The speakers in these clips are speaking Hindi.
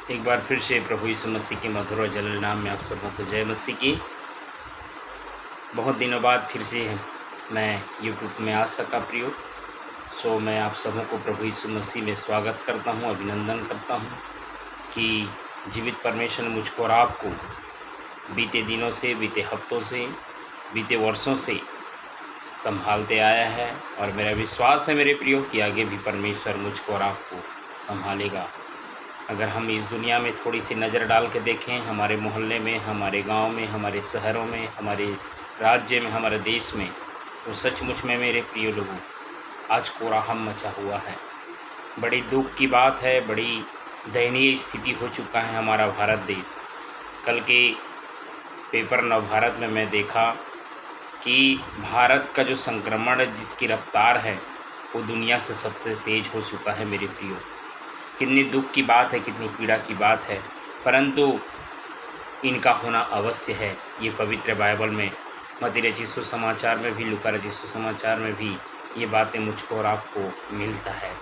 एक बार फिर से प्रभु यीशु मसीह के मधुर और जलील नाम में आप सबों को जय मसीह की। बहुत दिनों बाद फिर से मैं यूट्यूब में आ सका प्रियो। मैं आप सबों को प्रभु यीशु मसीह में स्वागत करता हूं, अभिनंदन करता हूं कि जीवित परमेश्वर ने मुझको और आपको बीते दिनों से, बीते हफ्तों से, बीते वर्षों से संभालते आया है। और मेरा विश्वास है मेरे प्रियो कि आगे भी परमेश्वर मुझको और आपको संभालेगा। अगर हम इस दुनिया में थोड़ी सी नज़र डाल के देखें, हमारे मोहल्ले में, हमारे गांव में, हमारे शहरों में, हमारे राज्य में, हमारे देश में, तो सचमुच में मेरे प्रिय लोगों आज कोलाहल मचा हुआ है। बड़ी दुख की बात है, बड़ी दयनीय स्थिति हो चुका है हमारा भारत देश। कल के पेपर नवभारत में मैं देखा कि भारत का जो संक्रमण जिसकी रफ्तार है वो दुनिया से सबसे तेज़ हो चुका है मेरे प्रियो। कितनी दुख की बात है, कितनी पीड़ा की बात है, परंतु इनका होना अवश्य है। ये पवित्र बाइबल में, मत्ती रचित सुसमाचार में भी, लूका रचित सुसमाचार में भी ये बातें मुझको और आपको मिलता है।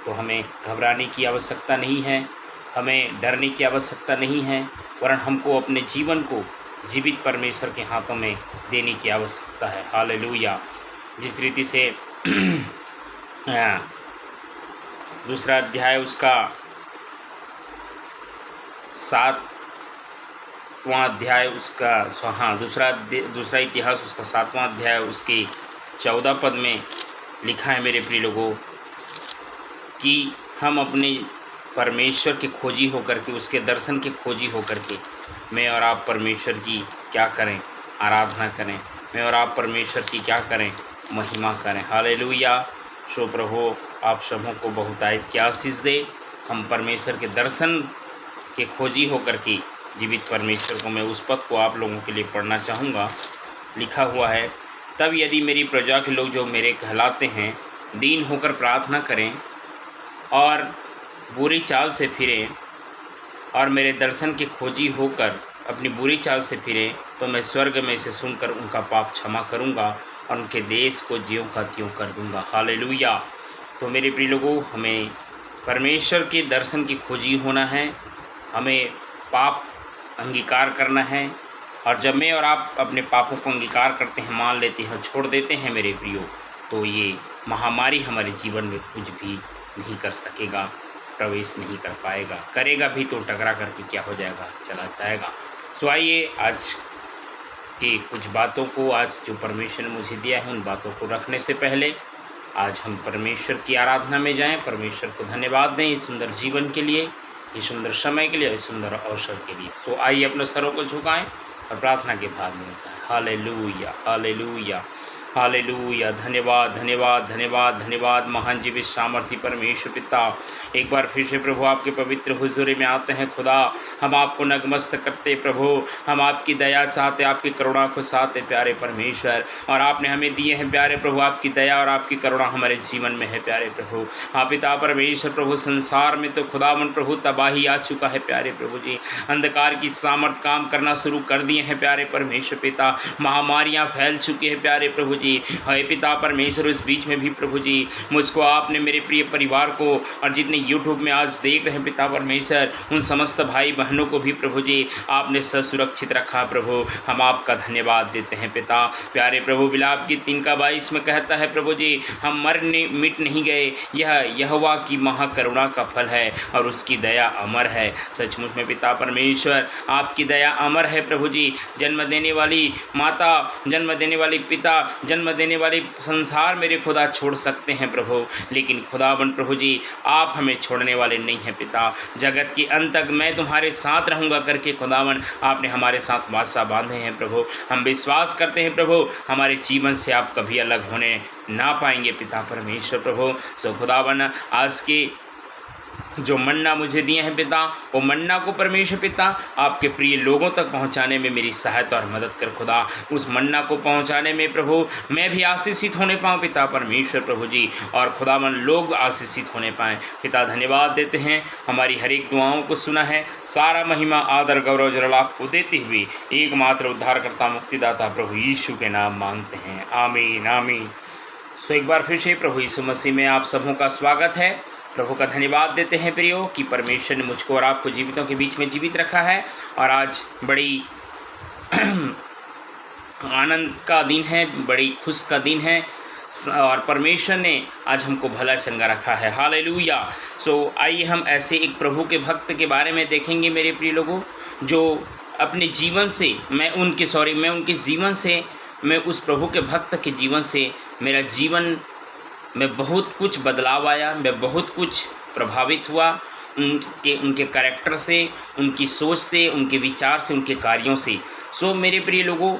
तो हमें घबराने की आवश्यकता नहीं है, हमें डरने की आवश्यकता नहीं है, वरन हमको अपने जीवन को जीवित परमेश्वर के हाथों में देने की आवश्यकता है। हालेलुया। जिस रीति से दूसरा अध्याय उसका 7वां अध्याय उसका दूसरा इतिहास उसका 7वां अध्याय उसके 14 पद में लिखा है मेरे प्रिय लोगों कि हम अपने परमेश्वर के खोजी होकर के, उसके दर्शन के खोजी होकर के मैं और आप परमेश्वर की क्या करें? आराधना करें। मैं और आप परमेश्वर की क्या करें? महिमा करें। हालेलुया। प्रभु आप सबों को बहुतायत की आशीष दे। हम परमेश्वर के दर्शन के खोजी होकर के जीवित परमेश्वर को, मैं उस पद को आप लोगों के लिए पढ़ना चाहूँगा। लिखा हुआ है, तब यदि मेरी प्रजा के लोग जो मेरे कहलाते हैं दीन होकर प्रार्थना करें और बुरी चाल से फिरें और मेरे दर्शन के खोजी होकर अपनी बुरी चाल से फिरें, तो मैं स्वर्ग में से सुनकर उनका पाप क्षमा करूँगा और उनके देश को ज्यों का त्यों कर दूँगा। हालेलुया। तो मेरे प्रिय लोगों, हमें परमेश्वर के दर्शन की खोजी होना है, हमें पाप अंगीकार करना है। और जब मैं और आप अपने पापों को अंगीकार करते हैं, मान लेते हैं, छोड़ देते हैं मेरे प्रियो, तो ये महामारी हमारे जीवन में कुछ भी नहीं कर सकेगा, प्रवेश नहीं कर पाएगा। करेगा भी तो टकरा करके क्या हो जाएगा? चला जाएगा। आइए आज की कुछ बातों को, आज जो परमेश्वर ने मुझे दिया है, उन बातों को रखने से पहले आज हम परमेश्वर की आराधना में जाएं, परमेश्वर को धन्यवाद दें इस सुंदर जीवन के लिए, इस सुंदर समय के लिए, इस सुंदर अवसर के लिए। आइए अपने सरों को झुकाएं और प्रार्थना के भाग में जाएं। Hallelujah, hallelujah, hallelujah. धन्यवाद, धन्यवाद, धन्यवाद, धन्यवाद महान जीवित सामर्थी परमेश्वर पिता। एक बार फिर से प्रभु आपके पवित्र हुजूरी में आते हैं खुदा। हम आपको नतमस्तक करते प्रभु, हम आपकी दया चाहते, आपकी करुणा को चाहते प्यारे परमेश्वर। और आपने हमें दिए हैं प्यारे प्रभु आपकी दया और आपकी करुणा हमारे जीवन में है प्यारे प्रभु। हाँ पिता परमेश्वर प्रभु, संसार में तो खुदावन प्रभु तबाही आ चुका है प्यारे प्रभु जी। अंधकार की सामर्थ काम करना शुरू कर दिए हैं प्यारे परमेश्वर पिता। महामारियाँ फैल चुकी है प्यारे प्रभु जी। हाय पिता परमेश्वर, इस बीच में भी प्रभु जी मुझको आपने, मेरे प्रिय परिवार को और जितने यूट्यूब में आज देख रहे हैं पिता परमेश्वर, उन समस्त भाई बहनों को भी प्रभु जी आपने सुरक्षित रखा प्रभु। हम आपका धन्यवाद देते हैं पिता। प्यारे प्रभु, बिलाप की 3:22 में कहता है प्रभु जी, हम मिट नहीं गए, यह यहोवा की महाकरुणा का फल है और उसकी दया अमर है। सचमुच में पिता परमेश्वर आपकी दया अमर है प्रभु जी। जन्म देने वाली माता, जन्म देने वाली पिता, जन्म देने वाली संसार मेरे खुदा छोड़ सकते हैं प्रभु, लेकिन खुदावन प्रभु जी आप हमें छोड़ने वाले नहीं हैं पिता। जगत के अंत तक मैं तुम्हारे साथ रहूँगा करके खुदावन आपने हमारे साथ वाचा बांधे हैं प्रभु। हम विश्वास करते हैं प्रभु, हमारे जीवन से आप कभी अलग होने ना पाएंगे पिता परमेश्वर प्रभु। खुदावन आज के जो मन्ना मुझे दिए हैं पिता, वो मन्ना को परमेश्वर पिता आपके प्रिय लोगों तक पहुंचाने में मेरी सहायता और मदद कर खुदा। उस मन्ना को पहुंचाने में प्रभु मैं भी आशीषित होने पाऊँ पिता परमेश्वर प्रभु जी, और खुदावन लोग आशीषित होने पाएँ पिता। धन्यवाद देते हैं, हमारी हर एक दुआओं को सुना है। सारा महिमा आदर गौरव जलाल को देते हुए एकमात्र उद्धारकर्ता मुक्तिदाता प्रभु यीशु के नाम मांगते हैं, आमीन, आमीन। एक बार फिर से प्रभु यीशु मसीह में आप सबों का स्वागत है। प्रभु का धन्यवाद देते हैं प्रियो कि परमेश्वर ने मुझको और आपको जीवितों के बीच में जीवित रखा है और आज बड़ी आनंद का दिन है, बड़ी खुश का दिन है और परमेश्वर ने आज हमको भला चंगा रखा है। हालेलुया। सो आइए हम ऐसे एक प्रभु के भक्त के बारे में देखेंगे मेरे प्रिय लोगों, जो अपने जीवन से मैं उनके जीवन से, मैं उस प्रभु के भक्त के जीवन से मेरा जीवन में बहुत कुछ बदलाव आया, मैं बहुत कुछ प्रभावित हुआ उनके कैरेक्टर से, उनकी सोच से, उनके विचार से, उनके कार्यों से। सो मेरे प्रिय लोगों,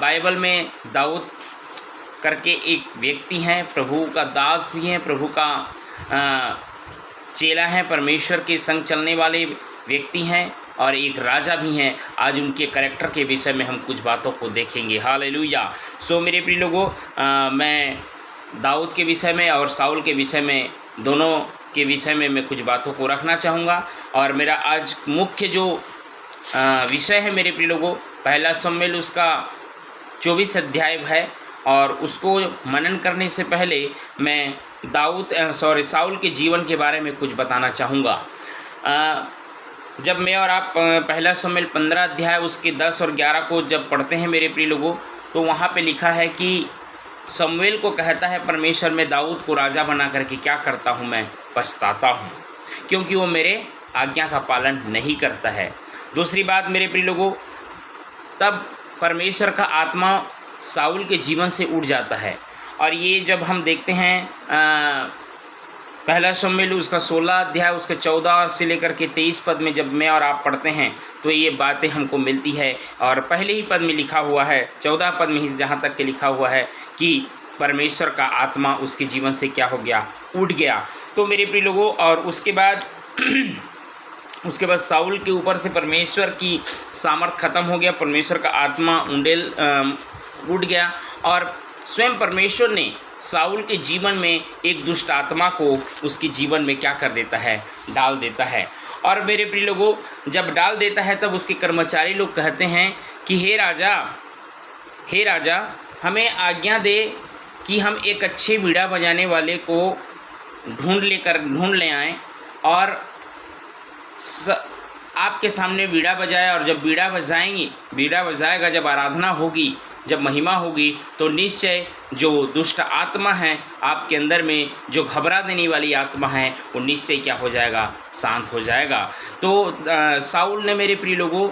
बाइबल में दाऊद करके एक व्यक्ति हैं, प्रभु का दास भी हैं, प्रभु का चेला है, परमेश्वर के संग चलने वाले व्यक्ति हैं और एक राजा भी हैं। आज उनके कैरेक्टर के विषय में हम कुछ बातों को देखेंगे। हालेलुया। सो मेरे प्रिय लोगों, मैं दाऊद के विषय में और साउल के विषय में, दोनों के विषय में मैं कुछ बातों को रखना चाहूँगा। और मेरा आज मुख्य जो विषय है मेरे प्रिय लोगों, पहला शमूएल उसका 24 अध्याय है और उसको मनन करने से पहले मैं साउल के जीवन के बारे में कुछ बताना चाहूँगा। जब मैं और आप पहला शमूएल 15 अध्याय उसके 10 और 11 को जब पढ़ते हैं मेरे प्रिय लोगों, तो वहाँ पे लिखा है कि शमूएल को कहता है परमेश्वर, मैं दाऊद को राजा बना करके क्या करता हूँ, मैं पछताता हूँ क्योंकि वो मेरे आज्ञा का पालन नहीं करता है। दूसरी बात मेरे प्रिय लोगों, तब परमेश्वर का आत्मा साउल के जीवन से उड़ जाता है और ये जब हम देखते हैं पहला शमूएल उसका 16 अध्याय उसके 14 से लेकर के 23 पद में जब मैं और आप पढ़ते हैं तो ये बातें हमको मिलती है। और पहले ही पद में लिखा हुआ है, 14 पद में ही जहाँ तक के लिखा हुआ है कि परमेश्वर का आत्मा उसके जीवन से क्या हो गया, उड़ गया। तो मेरे प्रिय लोगों, और उसके बाद साउल के ऊपर से परमेश्वर की सामर्थ खत्म हो गया, परमेश्वर का आत्मा उड़ गया और स्वयं परमेश्वर ने साउल के जीवन में एक दुष्ट आत्मा को उसके जीवन में क्या कर देता है, डाल देता है। और मेरे प्रिय लोगों, जब डाल देता है तब उसके कर्मचारी लोग कहते हैं कि हे राजा हमें आज्ञा दे कि हम एक अच्छे बीड़ा बजाने वाले को ढूंढ ले आएँ और आपके सामने बीड़ा बजाए, और जब बीड़ा बजाएगा, जब आराधना होगी, जब महिमा होगी, तो निश्चय जो दुष्ट आत्मा है आपके अंदर में, जो घबरा देने वाली आत्मा है, वो निश्चय क्या हो जाएगा, शांत हो जाएगा। तो साउल ने मेरे प्रिय लोगों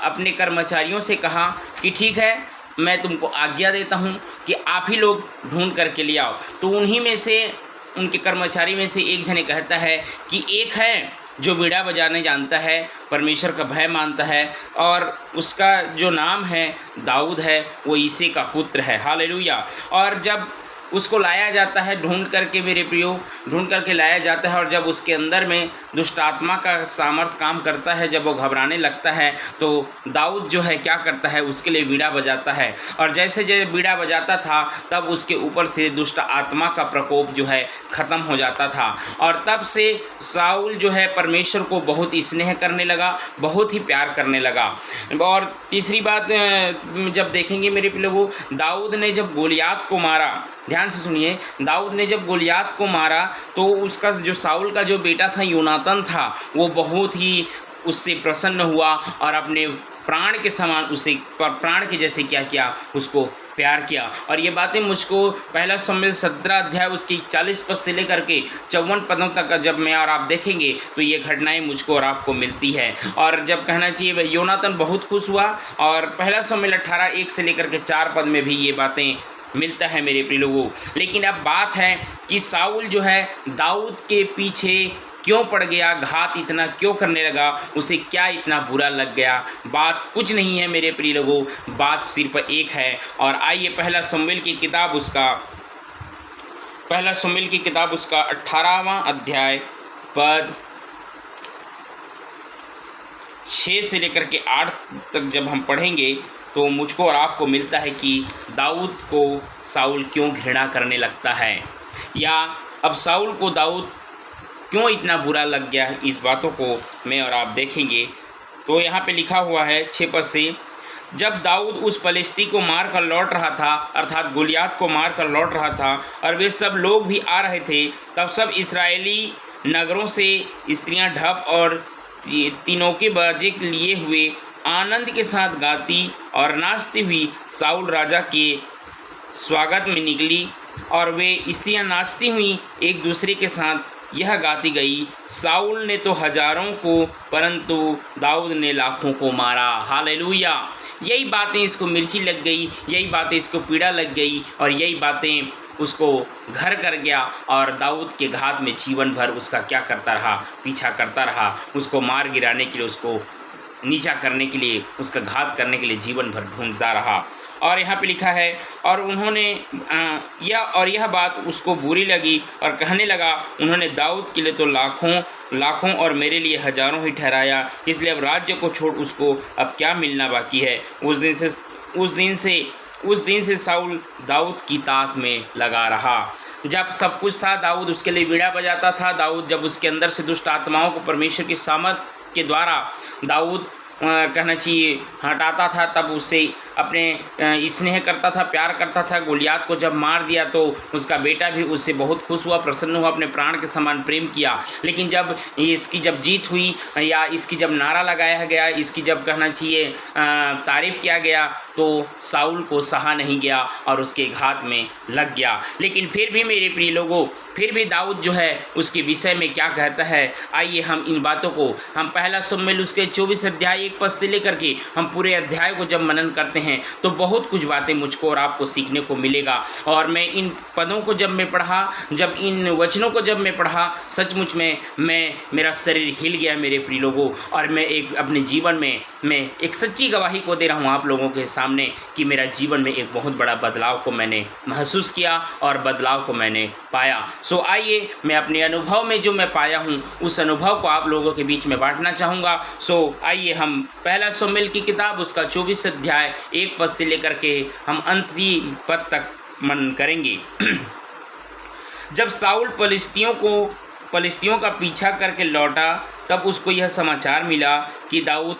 अपने कर्मचारियों से कहा कि ठीक है, मैं तुमको आज्ञा देता हूँ कि आप ही लोग ढूंढ करके ले आओ। तो उन्हीं में से, उनके कर्मचारी में से एक जने कहता है कि एक है जो बीड़ा बजाने जानता है, परमेश्वर का भय मानता है और उसका जो नाम है दाऊद है, वो ईसे का पुत्र है। हालेलुया। और जब उसको लाया जाता है, ढूंढ करके मेरे प्रियो, ढूंढ करके लाया जाता है और जब उसके अंदर में दुष्ट आत्मा का सामर्थ काम करता है, जब वो घबराने लगता है, तो दाऊद जो है क्या करता है, उसके लिए बीड़ा बजाता है। और जैसे जैसे बीड़ा बजाता था तब उसके ऊपर से दुष्ट आत्मा का प्रकोप जो है ख़त्म हो जाता था। और तब से साउल जो है परमेश्वर को बहुत ही स्नेह करने लगा, बहुत ही प्यार करने लगा। और तीसरी बात जब देखेंगे मेरे लोगों, दाऊद ने जब गोलियात को मारा, ध्यान से सुनिए, दाऊद ने जब गोलियात को मारा तो उसका जो साउल का जो बेटा था योनातन था, वो बहुत ही उससे प्रसन्न हुआ और अपने प्राण के समान उसे प्राण के जैसे क्या किया, उसको प्यार किया। और ये बातें मुझको पहला शमूएल 17 अध्याय उसकी 40 पद से लेकर के 54 पदों तक जब मैं और आप देखेंगे तो ये घटनाएं मुझको और आपको मिलती है। और जब कहना चाहिए योनातन बहुत खुश हुआ और पहला शमूएल 18 1 से लेकर के 4 पद में भी ये बातें मिलता है मेरे प्रिय लोगों। लेकिन अब बात है कि साउल जो है दाऊद के पीछे क्यों पड़ गया, घात इतना क्यों करने लगा, उसे क्या इतना बुरा लग गया। बात कुछ नहीं है मेरे प्रिय लोगों, बात सिर्फ एक है। और आइए पहला शमूएल की किताब उसका 18वां अध्याय पद 6 से लेकर के 8 तक जब हम पढ़ेंगे तो मुझको और आपको मिलता है कि दाऊद को साउल क्यों घृणा करने लगता है, या अब साउल को दाऊद क्यों इतना बुरा लग गया। इस बातों को मैं और आप देखेंगे। तो यहाँ पे लिखा हुआ है 6 पद से, जब दाऊद उस पलिश्ती को मार कर लौट रहा था, अर्थात गोलियात को मार कर लौट रहा था, और वे सब लोग भी आ रहे थे, तब सब इस्राएली नगरों से स्त्रियां ढप और तीनों के बाजे लिए हुए आनंद के साथ गाती और नाचती हुई साउल राजा के स्वागत में निकली, और वे स्त्रियां नाचती हुई एक दूसरे के साथ यह गाती गई, साउल ने तो हजारों को परंतु दाऊद ने लाखों को मारा। हालेलुया। यही बातें इसको मिर्ची लग गई, यही बातें इसको पीड़ा लग गई, और यही बातें उसको घर कर गया, और दाऊद के घात में जीवन भर उसका क्या करता रहा, पीछा करता रहा, उसको मार गिराने के लिए, उसको नीचा करने के लिए, उसका घात करने के लिए जीवन भर ढूंढता रहा। और यहाँ पे लिखा है, और उन्होंने यह बात उसको बुरी लगी और कहने लगा, उन्होंने दाऊद के लिए तो लाखों और मेरे लिए हजारों ही ठहराया, इसलिए अब राज्य को छोड़ उसको अब क्या मिलना बाकी है। उस दिन से साउल दाऊद की ताक में लगा रहा। जब सब कुछ था, दाऊद उसके लिए वीणा बजाता था। दाऊद जब उसके अंदर से दुष्ट आत्माओं को परमेश्वर की सामर्थ के द्वारा दाऊद कहना चाहिए हटाता था, तब उससे अपने स्नेह करता था, प्यार करता था। गोलियात को जब मार दिया तो उसका बेटा भी उससे बहुत खुश हुआ, प्रसन्न हुआ, अपने प्राण के समान प्रेम किया। लेकिन जब इसकी जब जीत हुई, या इसकी जब नारा लगाया गया, इसकी जब कहना चाहिए तारीफ़ किया गया, तो साउल को सहा नहीं गया और उसके घात में लग गया। लेकिन फिर भी मेरे प्रिय लोगों, फिर भी दाऊद जो है उसके विषय में क्या कहता है, आइए हम इन बातों को, हम पहला शमूएल उसके 24 अध्याय 1 पद से लेकर के हम पूरे अध्याय को जब मनन करते हैं तो बहुत कुछ बातें मुझको और आपको सीखने को मिलेगा। और मैं इन पदों को जब मैं पढ़ा, जब इन वचनों को जब मैं पढ़ा, सचमुच में मेरा शरीर हिल गया मेरे प्रिय लोगों। और मैं एक अपने जीवन में मैं एक सच्ची गवाही को दे रहा हूँ आप लोगों के सामने कि मेरा जीवन में एक बहुत बड़ा बदलाव को मैंने महसूस किया और बदलाव को मैंने पाया। सो आइए मैं अपने अनुभव में जो मैं पाया हूँ उस अनुभव को आप लोगों के बीच में बांटना चाहूँगा। सो आइए हम पहला शमूएल की किताब उसका 24 अध्याय 1 पद से लेकर के हम अंतिम पद तक मनन करेंगे। जब साउल पलिश्तियों का पीछा करके लौटा, तब उसको यह समाचार मिला कि दाऊद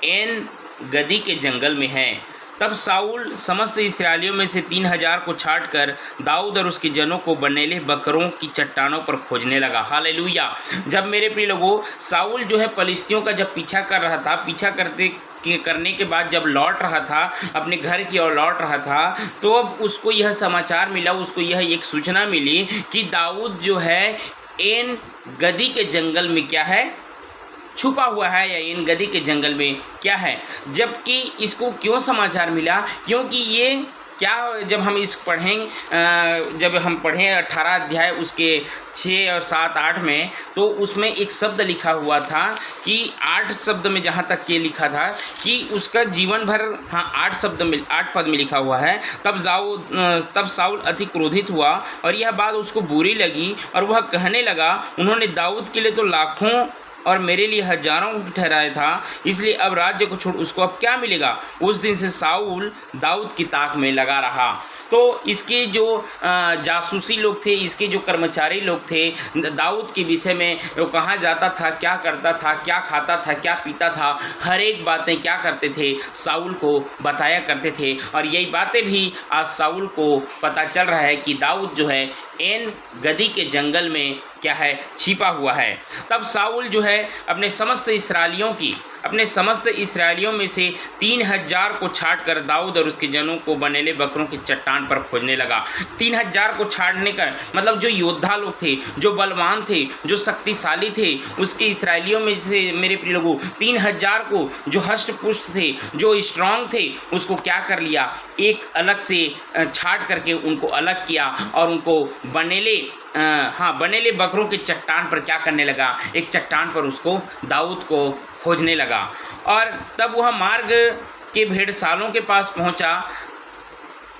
एन गदी के जंगल में है। तब साउल समस्त इस्राएलियों में से 3000 को छांटकर दाऊद और उसके जनों को बनेले बकरों की चट्टानों पर खोजने लगा। हालेलुया। जब मेरे प्रिय लोगों, साउल जो है पलिश्तियों का जब पीछा कर रहा था, पीछा करने के बाद जब लौट रहा था, अपने घर की ओर लौट रहा था, तो अब उसको यह समाचार मिला, उसको यह एक सूचना मिली कि दाऊद जो है एन गदी के जंगल में क्या है, छुपा हुआ है, या इन गदी के जंगल में क्या है। जबकि इसको क्यों समाचार मिला, क्योंकि ये क्या, जब हम इस जब हम पढ़ें 18 अध्याय उसके 6 और 7 8 में, तो उसमें एक शब्द लिखा हुआ था कि 8 शब्द में, जहाँ तक ये लिखा था कि उसका जीवन भर, 8 पद में लिखा हुआ है, तब साउल अति क्रोधित हुआ और यह बात उसको बुरी लगी, और वह कहने लगा, उन्होंने दाऊद के लिए तो लाखों और मेरे लिए हजारों ठहराया था, इसलिए अब राज्य को छोड़ उसको अब क्या मिलेगा। उस दिन से साउल दाऊद की ताक में लगा रहा। तो इसके जो जासूसी लोग थे, इसके जो कर्मचारी लोग थे, दाऊद के विषय में वो कहाँ जाता था, क्या करता था, क्या खाता था, क्या पीता था, हर एक बातें क्या करते थे, साउल को बताया करते थे। और यही बातें भी आज साउल को पता चल रहा है कि दाऊद जो है एन गदी के जंगल में क्या है, छिपा हुआ है। तब साउल जो है अपने समस्त इस्राएलियों में से 3000 को छांटकर दाऊद और उसके जनों को बनेले बकरों की चट्टान पर खोजने लगा। 3000 को छांटने का मतलब जो योद्धा लोग थे, जो बलवान थे, जो शक्तिशाली थे, उसके इस्राएलियों में से मेरे प्रिय लोगों 3000 को जो हष्ट पुष्ट थे, जो स्ट्रांग थे, उसको क्या कर लिया, एक अलग से छांट करके उनको अलग किया और उनको बनेले बकरों के चट्टान पर क्या करने लगा, एक चट्टान पर उसको दाऊद को खोजने लगा। और तब वह मार्ग के भेड़सालों के पास पहुंचा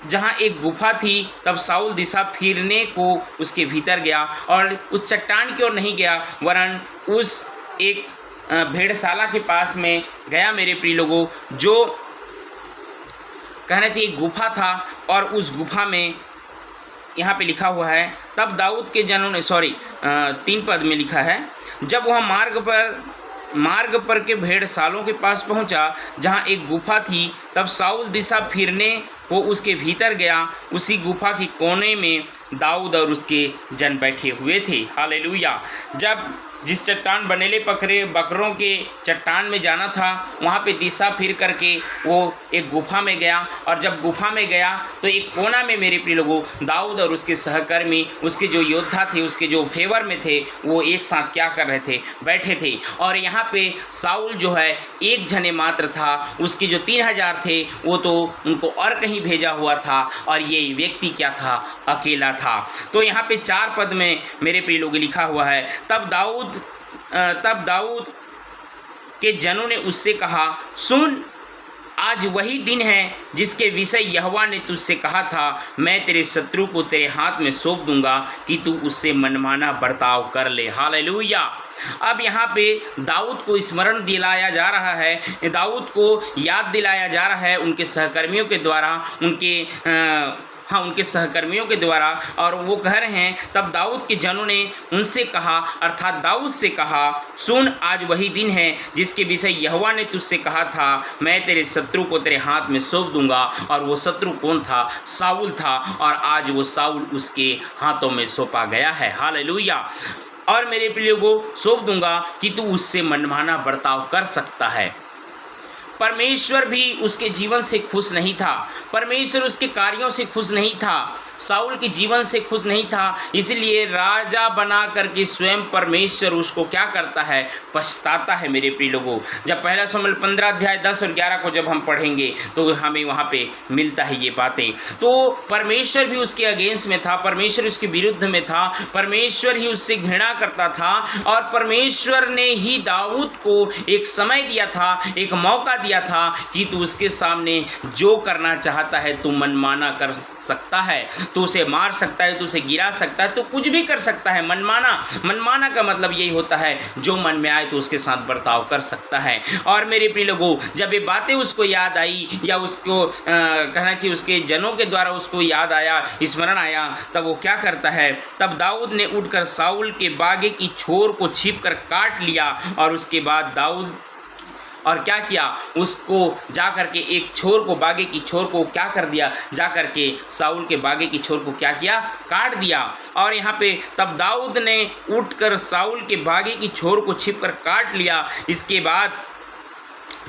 जहां एक गुफा थी। तब साउल दिशा फिरने को उसके भीतर गया और उस चट्टान की ओर नहीं गया, वरन उस एक भेड़शाला के पास में गया मेरे प्रिय लोगों, जो कहना चाहिए गुफा था। और उस गुफा में यहाँ पे लिखा हुआ है, तब दाऊद के जनों ने 3 पद में लिखा है, जब वह मार्ग पर के भेड़सालों के पास पहुंचा जहां एक गुफा थी, तब साउल दिशा फिरने वो उसके भीतर गया। उसी गुफा की कोने में दाऊद और उसके जन बैठे हुए थे। हालेलुया। जब जिस चट्टान बनेले पकड़े बकरों के चट्टान में जाना था, वहाँ पे दिशा फिर करके वो एक गुफा में गया। और जब गुफा में गया तो एक कोना में मेरे प्रिय लोगों दाऊद और उसके सहकर्मी, उसके जो योद्धा थे, उसके जो फेवर में थे, वो एक साथ क्या कर रहे थे, बैठे थे। और यहाँ पे साउल जो है एक जने मात्र था, उसके जो 3000 थे वो तो उनको और कहीं भेजा हुआ था, और ये व्यक्ति क्या था, अकेला था। तो यहाँ पे 4 पद में मेरे प्रिय लोग लिखा हुआ है, तब दाऊद के जनों ने उससे कहा, सुन, आज वही दिन है जिसके विषय यहोवा ने तुझसे कहा था, मैं तेरे शत्रु को तेरे हाथ में सौंप दूंगा कि तू उससे मनमाना बर्ताव कर ले। हालेलुया। अब यहाँ पे दाऊद को स्मरण दिलाया जा रहा है, दाऊद को याद दिलाया जा रहा है उनके सहकर्मियों के द्वारा, उनके सहकर्मियों के द्वारा। और वो कह रहे हैं, तब दाऊद के जनों ने उनसे कहा, अर्थात दाऊद से कहा, सुन, आज वही दिन है जिसके विषय यहोवा ने तुझसे कहा था, मैं तेरे शत्रु को तेरे हाथ में सौंप दूंगा। और वो शत्रु कौन था? साउल था। और आज वो साउल उसके हाथों में सौंपा गया है। हालेलुया। और मेरे प्रिय को सौंप दूंगा कि तू उससे मनमाना बर्ताव कर सकता है। परमेश्वर भी उसके जीवन से खुश नहीं था, परमेश्वर उसके कार्यों से खुश नहीं था, साउल के जीवन से खुश नहीं था। इसलिए राजा बना करके स्वयं परमेश्वर उसको क्या करता है, पछताता है। मेरे प्रिय लोगों, जब 1 शमूएल 15 अध्याय 10 और 11 को जब हम पढ़ेंगे तो हमें वहाँ पे मिलता है ये बातें। तो परमेश्वर भी उसके अगेंस्ट में था, परमेश्वर उसके विरुद्ध में था, परमेश्वर ही उससे घृणा करता था। और परमेश्वर ने ही दाऊद को एक समय दिया था, एक मौका दिया था कि तू उसके सामने जो करना चाहता है तू मनमाना कर सकता है, तू उसे मार सकता है, तू उसे गिरा सकता है, तो कुछ भी कर सकता है। मनमाना का मतलब यही होता है, जो मन में आए तो उसके साथ बर्ताव कर सकता है। और मेरे प्रिय लोगों, जब ये बातें उसको याद आई, या उसको कहना चाहिए उसके जनों के द्वारा उसको याद आया, स्मरण आया, तब वो क्या करता है, तब दाऊद ने उठकर साउल के बागे की छोर को छिपकर काट लिया। और उसके बाद दाऊद और क्या किया, उसको जा करके एक छोर को, बागे की छोर को क्या कर दिया, जा करके साउल के बागे की छोर को क्या किया, काट दिया। और यहाँ पे तब दाऊद ने उठकर साउल के बागे की छोर को छिपकर काट लिया। इसके बाद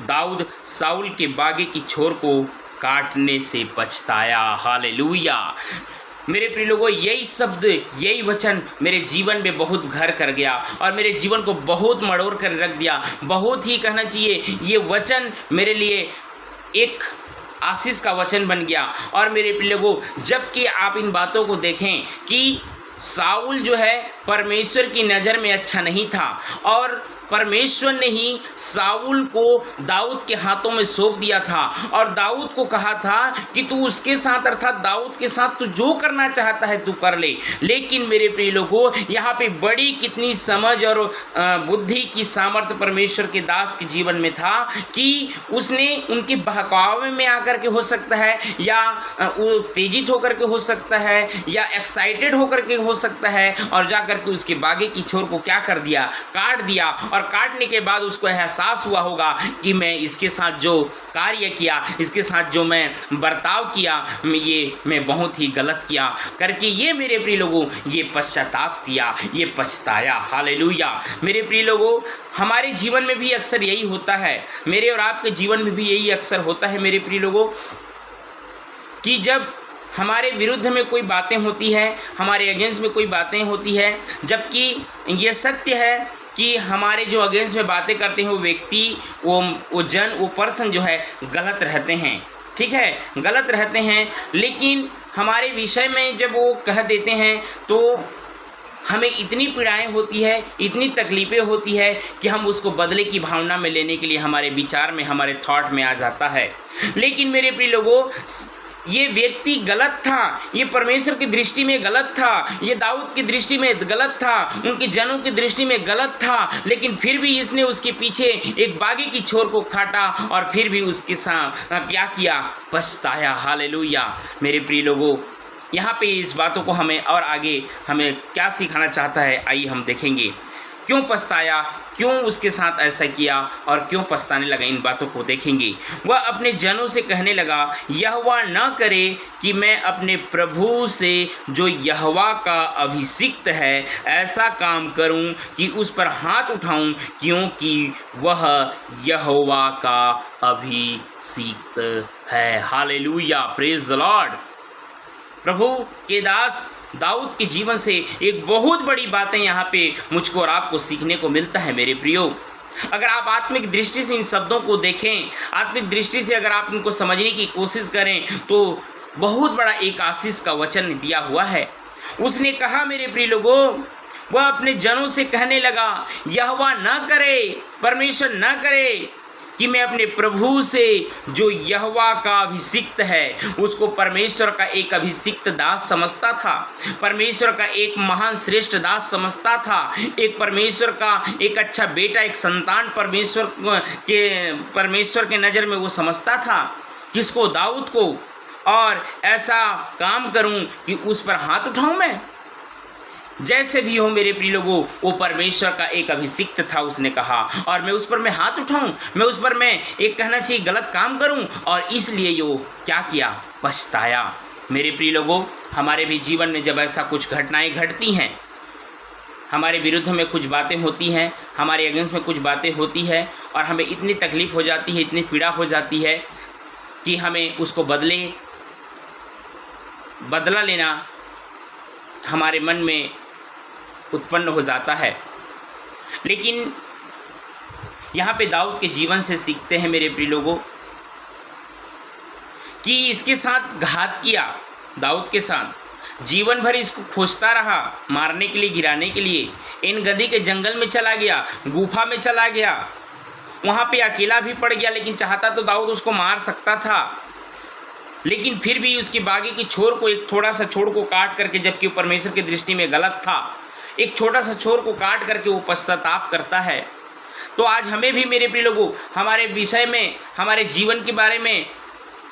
दाऊद साउल के बागे की छोर को काटने से पछताया। हालेलुया। मेरे प्रिय लोगों, यही शब्द, यही वचन मेरे जीवन में बहुत घर कर गया और मेरे जीवन को बहुत मड़ोड़ कर रख दिया। बहुत ही कहना चाहिए ये वचन मेरे लिए एक आशीष का वचन बन गया। और मेरे प्रिय लोगों, जबकि आप इन बातों को देखें कि साउल जो है परमेश्वर की नज़र में अच्छा नहीं था, और परमेश्वर ने ही साउल को दाऊद के हाथों में सौंप दिया था और दाऊद को कहा था कि तू उसके साथ, अर्थात दाऊद के साथ तू जो करना चाहता है तू कर ले। लेकिन मेरे प्रिय लोगों, यहाँ पे बड़ी कितनी समझ और बुद्धि की सामर्थ्य परमेश्वर के दास के जीवन में था कि उसने उनके बहकावे में आकर के हो सकता है, या उत्तेजित होकर के हो सकता है, या एक्साइटेड होकर के हो सकता है, और जा करके उसके बागे की छोर को क्या कर दिया, काट दिया। और काटने के बाद उसको एहसास हुआ होगा कि मैं इसके साथ जो कार्य किया, इसके साथ जो मैं बर्ताव किया, ये मैं बहुत ही गलत किया करके ये मेरे प्रिय लोगों ये पश्चाताप किया, ये पछताया। हालेलुया। मेरे प्रिय लोगों, हमारे जीवन में भी अक्सर यही होता है, मेरे और आपके जीवन में भी यही अक्सर होता है मेरे प्रिय लोगों, कि जब हमारे विरुद्ध में कोई बातें होती है, हमारे अगेंस्ट में कोई बातें होती है, जबकि ये सत्य है कि हमारे जो अगेंस्ट में बातें करते हैं वो व्यक्ति, वो जन, वो पर्सन जो है गलत रहते हैं, ठीक है, गलत रहते हैं। लेकिन हमारे विषय में जब वो कह देते हैं तो हमें इतनी पीड़ाएं होती है, इतनी तकलीफ़ें होती है कि हम उसको बदले की भावना में लेने के लिए हमारे विचार में, हमारे थॉट में आ जाता है। लेकिन मेरे प्रिय लोगों, ये व्यक्ति गलत था, ये परमेश्वर की दृष्टि में गलत था, ये दाऊद की दृष्टि में गलत था, उनके जनों की दृष्टि में गलत था। लेकिन फिर भी इसने उसके पीछे एक बागे की छोर को काटा और फिर भी उसके साथ क्या किया, पछताया। हालेलुया। मेरे प्रिय लोगों, यहाँ पे इस बातों को हमें और आगे हमें क्या सिखाना चाहता है, आइए हम देखेंगे। क्यों पछताया, क्यों उसके साथ ऐसा किया और क्यों पछताने लगा, इन बातों को देखेंगे। वह अपने जनों से कहने लगा, यहोवा न करे कि मैं अपने प्रभु से जो यहोवा का अभिषिक्त है ऐसा काम करूं कि उस पर हाथ उठाऊं, क्योंकि वह यहोवा का अभिषिक्त है। Hallelujah, praise the Lord. प्रभु के दास दाऊद के जीवन से एक बहुत बड़ी बातें यहाँ पे मुझको और आपको सीखने को मिलता है मेरे प्रियो। अगर आप आत्मिक दृष्टि से इन शब्दों को देखें, आत्मिक दृष्टि से अगर आप इनको समझने की कोशिश करें तो बहुत बड़ा एक आशीष का वचन दिया हुआ है। उसने कहा मेरे प्रिय लोगों, वह अपने जनों से कहने लगा, यहोवा न करे, परमेश्वर न करे कि मैं अपने प्रभु से जो यहोवा का अभिषिक्त है, उसको परमेश्वर का एक अभिषिक्त दास समझता था, परमेश्वर का एक महान श्रेष्ठ दास समझता था, एक परमेश्वर का एक अच्छा बेटा, एक संतान परमेश्वर के नज़र में वो समझता था। किसको? दाऊद को। और ऐसा काम करूं कि उस पर हाथ उठाऊं मैं। जैसे भी हो मेरे प्रिय लोगों, वो परमेश्वर का एक अभिषिक्त था, उसने कहा, और मैं उस पर मैं हाथ उठाऊं, मैं उस पर मैं एक कहना चाहिए गलत काम करूं, और इसलिए वो क्या किया? पछताया। मेरे प्रिय लोगों, हमारे भी जीवन में जब ऐसा कुछ घटनाएं घटती हैं, हमारे विरुद्ध में कुछ बातें होती हैं, हमारे अगेंस्ट में कुछ बातें होती है, और हमें इतनी तकलीफ़ हो जाती है, इतनी पीड़ा हो जाती है कि हमें उसको बदला लेना हमारे मन में उत्पन्न हो जाता है। लेकिन यहाँ पे दाऊद के जीवन से सीखते हैं मेरे प्रिय लोगों कि इसके साथ घात किया, दाऊद के साथ जीवन भर इसको खोजता रहा, मारने के लिए, गिराने के लिए। इन गदी के जंगल में चला गया, गुफा में चला गया, वहाँ पे अकेला भी पड़ गया, लेकिन चाहता तो दाऊद उसको मार सकता था, लेकिन फिर भी उसकी बागी की छोर को, एक थोड़ा सा छोर को काट करके, जबकि वो परमेश्वर की दृष्टि में गलत था, एक छोटा सा छोर को काट करके वो पश्चाताप करता है। तो आज हमें भी मेरे प्रिय लोगों, हमारे विषय में, हमारे जीवन के बारे में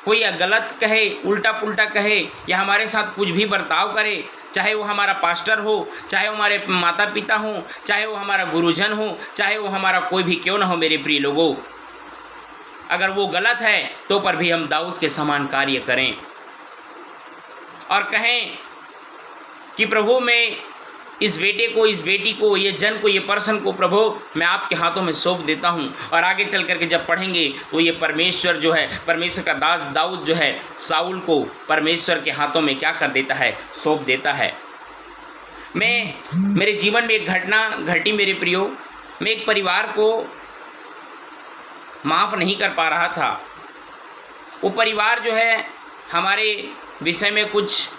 कोई गलत कहे, उल्टा पुल्टा कहे, या हमारे साथ कुछ भी बर्ताव करे, चाहे वो हमारा पास्टर हो, चाहे वो हमारे माता पिता हो, चाहे वो हमारा गुरुजन हो, चाहे वो हमारा कोई भी क्यों ना हो मेरे प्रिय लोगों, अगर वो गलत है तो पर भी हम दाऊद के समान कार्य करें और कहें कि प्रभु मैं इस बेटे को, इस बेटी को, ये जन को, ये पर्सन को प्रभु मैं आपके हाथों में सौंप देता हूँ। और आगे चल करके जब पढ़ेंगे तो ये परमेश्वर जो है, परमेश्वर का दास दाऊद जो है, साउल को परमेश्वर के हाथों में क्या कर देता है? सौंप देता है। मेरे जीवन में एक घटना घटी मेरे प्रियो। मैं एक परिवार को माफ़ नहीं कर पा रहा था। वो परिवार जो है हमारे विषय में कुछ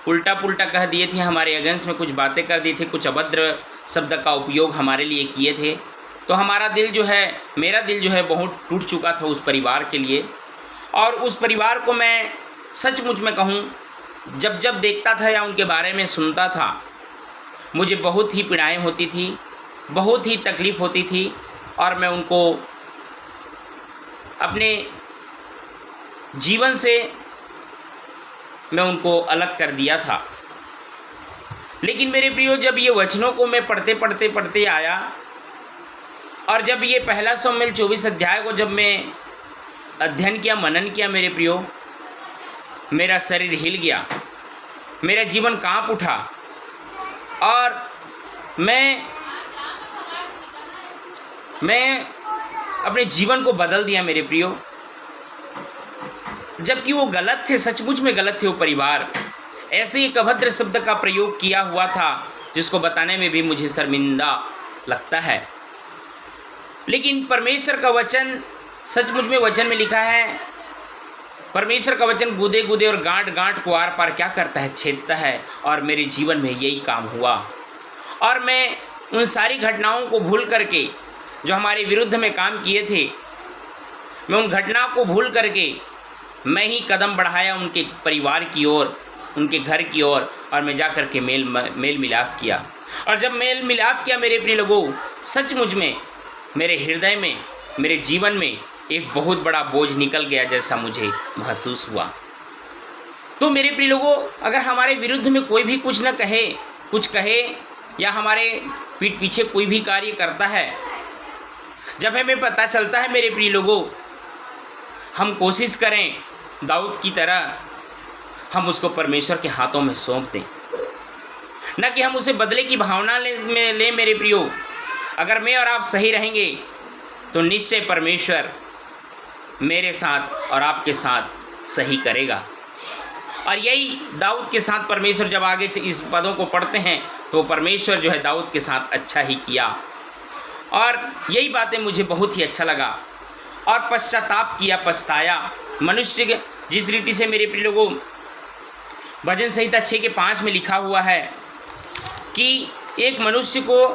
उल्टा पुल्टा कह दिए थे, हमारे अगेंस्ट में कुछ बातें कर दी थी, कुछ अभद्र शब्द का उपयोग हमारे लिए किए थे। तो हमारा दिल जो है, मेरा दिल जो है बहुत टूट चुका था उस परिवार के लिए। और उस परिवार को मैं सचमुच में कहूँ, जब जब देखता था या उनके बारे में सुनता था, मुझे बहुत ही पीड़ाएँ होती थी, बहुत ही तकलीफ़ होती थी, और मैं उनको अपने जीवन से मैं उनको अलग कर दिया था। लेकिन मेरे प्रियो, जब ये वचनों को मैं पढ़ते आया, और जब ये पहला शमूएल 24 अध्याय को जब मैं अध्ययन किया, मनन किया मेरे प्रियो, मेरा शरीर हिल गया, मेरा जीवन कांप उठा, और मैं अपने जीवन को बदल दिया मेरे प्रियो। जबकि वो गलत थे, सचमुच में गलत थे। वो परिवार ऐसे एक अभद्र शब्द का प्रयोग किया हुआ था जिसको बताने में भी मुझे शर्मिंदा लगता है। लेकिन परमेश्वर का वचन, सचमुच में वचन में लिखा है, परमेश्वर का वचन गूदे गूदे और गांठ गांठ को आर पार क्या करता है? छेदता है। और मेरे जीवन में यही काम हुआ। और मैं उन सारी घटनाओं को भूल करके, जो हमारे विरुद्ध में काम किए थे, मैं उन घटना को भूल करके मैं ही कदम बढ़ाया उनके परिवार की ओर, उनके घर की ओर, और मैं जा कर के मेल मिलाप किया। और जब मेल मिलाप किया मेरे प्रिय लोगों, सचमुच में मेरे हृदय में, मेरे जीवन में एक बहुत बड़ा बोझ निकल गया जैसा मुझे महसूस हुआ। तो मेरे प्रिय लोगों, अगर हमारे विरुद्ध में कोई भी कुछ न कहे, कुछ कहे, या हमारे पीठ पीछे कोई भी कार्य करता है, जब हमें पता चलता है मेरे प्रिय लोगों, हम कोशिश करें दाऊद की तरह हम उसको परमेश्वर के हाथों में सौंप दें, न कि हम उसे बदले की भावना ले मेरे प्रियो। अगर मैं और आप सही रहेंगे तो निश्चय परमेश्वर मेरे साथ और आपके साथ सही करेगा। और यही दाऊद के साथ परमेश्वर जब आगे इस पदों को पढ़ते हैं तो परमेश्वर जो है दाऊद के साथ अच्छा ही किया, और यही बातें मुझे बहुत ही अच्छा लगा। और पश्चाताप किया, पछताया। मनुष्य जिस रीति से मेरे प्रिय लोगों भजन संहिता 6:5 में लिखा हुआ है कि एक मनुष्य को